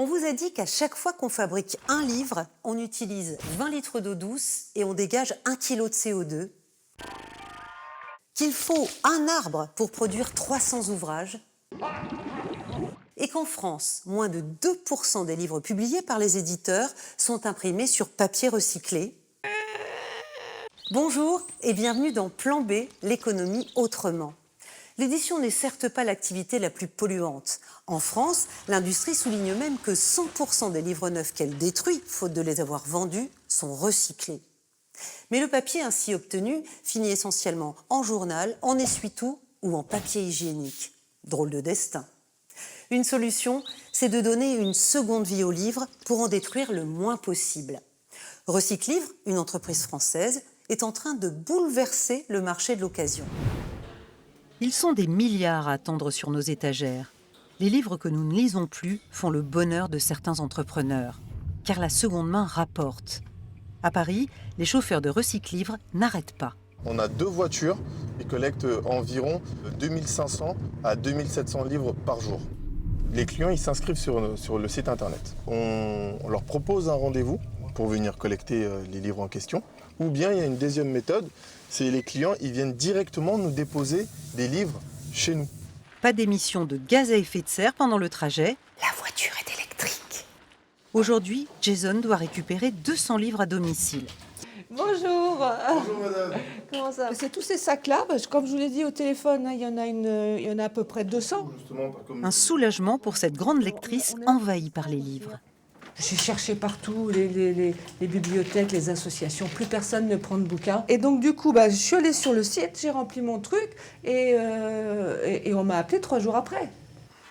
On vous a dit qu'à chaque fois qu'on fabrique un livre, on utilise 20 litres d'eau douce et on dégage 1 kg de CO2. Qu'il faut un arbre pour produire 300 ouvrages. Et qu'en France, moins de 2% des livres publiés par les éditeurs sont imprimés sur papier recyclé. Bonjour et bienvenue dans Plan B, l'économie autrement. L'édition n'est certes pas l'activité la plus polluante. En France, l'industrie souligne même que 100% des livres neufs qu'elle détruit, faute de les avoir vendus, sont recyclés. Mais le papier ainsi obtenu finit essentiellement en journal, en essuie-tout ou en papier hygiénique. Drôle de destin. Une solution, c'est de donner une seconde vie aux livres pour en détruire le moins possible. Recyclivre, une entreprise française, est en train de bouleverser le marché de l'occasion. Ils sont des milliards à attendre sur nos étagères. Les livres que nous ne lisons plus font le bonheur de certains entrepreneurs, car la seconde main rapporte. À Paris, les chauffeurs de Recyclivre n'arrêtent pas. On a 2 voitures et collectent environ 2500 à 2700 livres par jour. Les clients ils s'inscrivent sur le site internet. On leur propose un rendez-vous pour venir collecter les livres en question. Ou bien il y a une deuxième méthode, c'est les clients ils viennent directement nous déposer des livres chez nous. Pas d'émissions de gaz à effet de serre pendant le trajet. La voiture est électrique. Aujourd'hui, Jason doit récupérer 200 livres à domicile. Bonjour. Bonjour madame. Comment ça? C'est tous ces sacs-là, parce que comme je vous l'ai dit au téléphone, il y en a à peu près 200. Un soulagement pour cette grande lectrice envahie par les livres. J'ai cherché partout, les bibliothèques, les associations, plus personne ne prend de bouquins. Et donc du coup, je suis allée sur le site, j'ai rempli mon truc et on m'a appelé 3 jours après.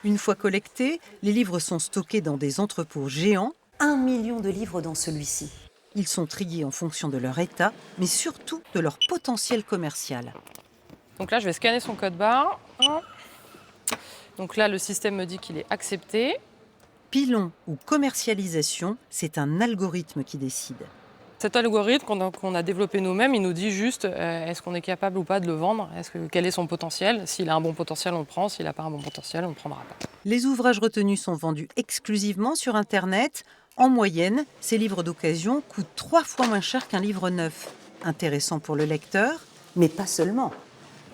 Une fois collectés, les livres sont stockés dans des entrepôts géants. 1 million de livres dans celui-ci. Ils sont triés en fonction de leur état, mais surtout de leur potentiel commercial. Donc là, je vais scanner son code barre. Donc là, le système me dit qu'il est accepté. Pilon ou commercialisation, c'est un algorithme qui décide. Cet algorithme qu'on a développé nous-mêmes, il nous dit juste est-ce qu'on est capable ou pas de le vendre, quel est son potentiel. S'il a un bon potentiel, on le prend. S'il n'a pas un bon potentiel, on ne le prendra pas. Les ouvrages retenus sont vendus exclusivement sur Internet. En moyenne, ces livres d'occasion coûtent 3 fois moins cher qu'un livre neuf. Intéressant pour le lecteur, mais pas seulement.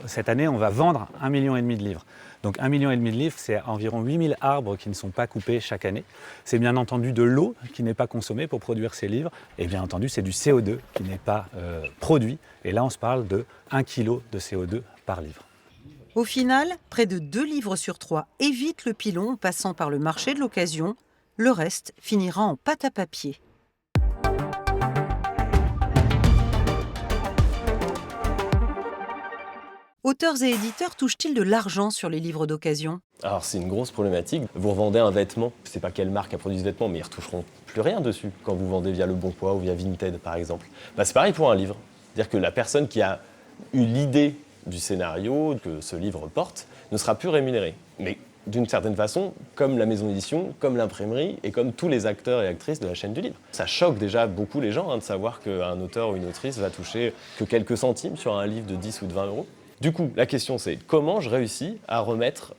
Cette année, on va vendre 1,5 million de livres. Donc 1,5 million de livres, c'est environ 8000 arbres qui ne sont pas coupés chaque année. C'est bien entendu de l'eau qui n'est pas consommée pour produire ces livres. Et bien entendu, c'est du CO2 qui n'est pas produit. Et là, on se parle de 1 kg de CO2 par livre. Au final, près de 2 livres sur 3 évitent le pilon en passant par le marché de l'occasion. Le reste finira en pâte à papier. Auteurs et éditeurs touchent-ils de l'argent sur les livres d'occasion? Alors c'est une grosse problématique. Vous revendez un vêtement, je ne sais pas quelle marque a produit ce vêtement, mais ils ne retoucheront plus rien dessus quand vous vendez via Le Bon Coin ou via Vinted par exemple. C'est pareil pour un livre. C'est-à-dire que la personne qui a eu l'idée du scénario que ce livre porte ne sera plus rémunérée. Mais d'une certaine façon, comme la maison d'édition, comme l'imprimerie et comme tous les acteurs et actrices de la chaîne du livre. Ça choque déjà beaucoup les gens de savoir qu'un auteur ou une autrice va toucher que quelques centimes sur un livre de 10 ou de 20 euros. Du coup, la question c'est comment je réussis à remettre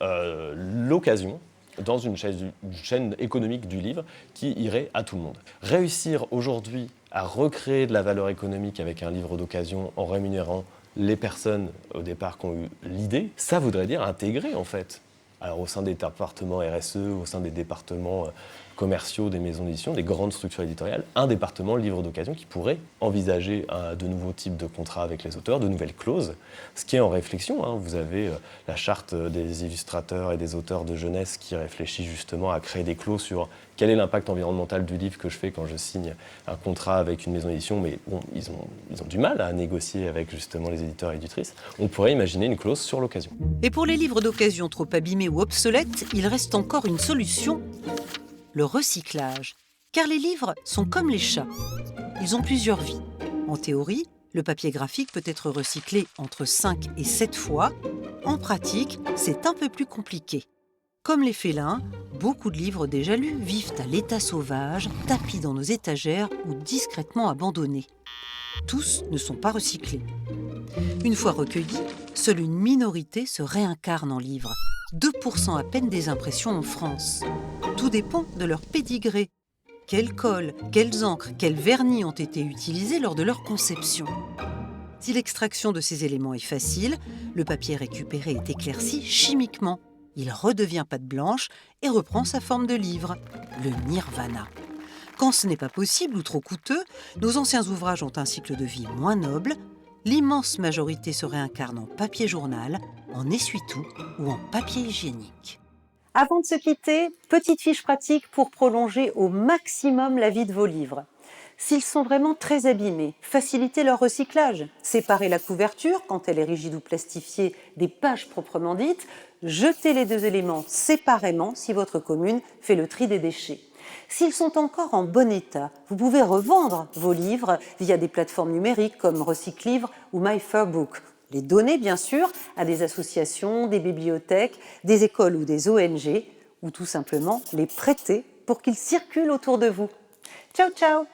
l'occasion dans une chaîne économique du livre qui irait à tout le monde. Réussir aujourd'hui à recréer de la valeur économique avec un livre d'occasion en rémunérant les personnes au départ qui ont eu l'idée, ça voudrait dire intégrer en fait. Alors au sein des départements RSE, au sein des départements commerciaux, des maisons d'édition, des grandes structures éditoriales, un département livre d'occasion qui pourrait envisager de nouveaux types de contrats avec les auteurs, de nouvelles clauses, ce qui est en réflexion. Vous avez la charte des illustrateurs et des auteurs de jeunesse qui réfléchit justement à créer des clauses sur quel est l'impact environnemental du livre que je fais quand je signe un contrat avec une maison d'édition, mais bon, ils ont du mal à négocier avec justement les éditeurs et éditrices. On pourrait imaginer une clause sur l'occasion. Et pour les livres d'occasion trop abîmés ou obsolètes, il reste encore une solution. Le recyclage. Car les livres sont comme les chats. Ils ont plusieurs vies. En théorie, le papier graphique peut être recyclé entre 5 et 7 fois. En pratique, c'est un peu plus compliqué. Comme les félins, beaucoup de livres déjà lus vivent à l'état sauvage, tapis dans nos étagères ou discrètement abandonnés. Tous ne sont pas recyclés. Une fois recueillis, seule une minorité se réincarne en livre. 2% à peine des impressions en France. Tout dépend de leur pédigré. Quelle colle, quelles encres, quels vernis ont été utilisés lors de leur conception. Si l'extraction de ces éléments est facile, le papier récupéré est éclairci chimiquement. Il redevient pâte blanche et reprend sa forme de livre, le nirvana. Quand ce n'est pas possible ou trop coûteux, nos anciens ouvrages ont un cycle de vie moins noble. L'immense majorité se réincarne en papier journal, en essuie-tout ou en papier hygiénique. Avant de se quitter, petite fiche pratique pour prolonger au maximum la vie de vos livres. S'ils sont vraiment très abîmés, facilitez leur recyclage. Séparez la couverture, quand elle est rigide ou plastifiée, des pages proprement dites. Jetez les deux éléments séparément si votre commune fait le tri des déchets. S'ils sont encore en bon état, vous pouvez revendre vos livres via des plateformes numériques comme Recyclivre ou MyFairbook. Les donner, bien sûr, à des associations, des bibliothèques, des écoles ou des ONG, ou tout simplement les prêter pour qu'ils circulent autour de vous. Ciao, ciao!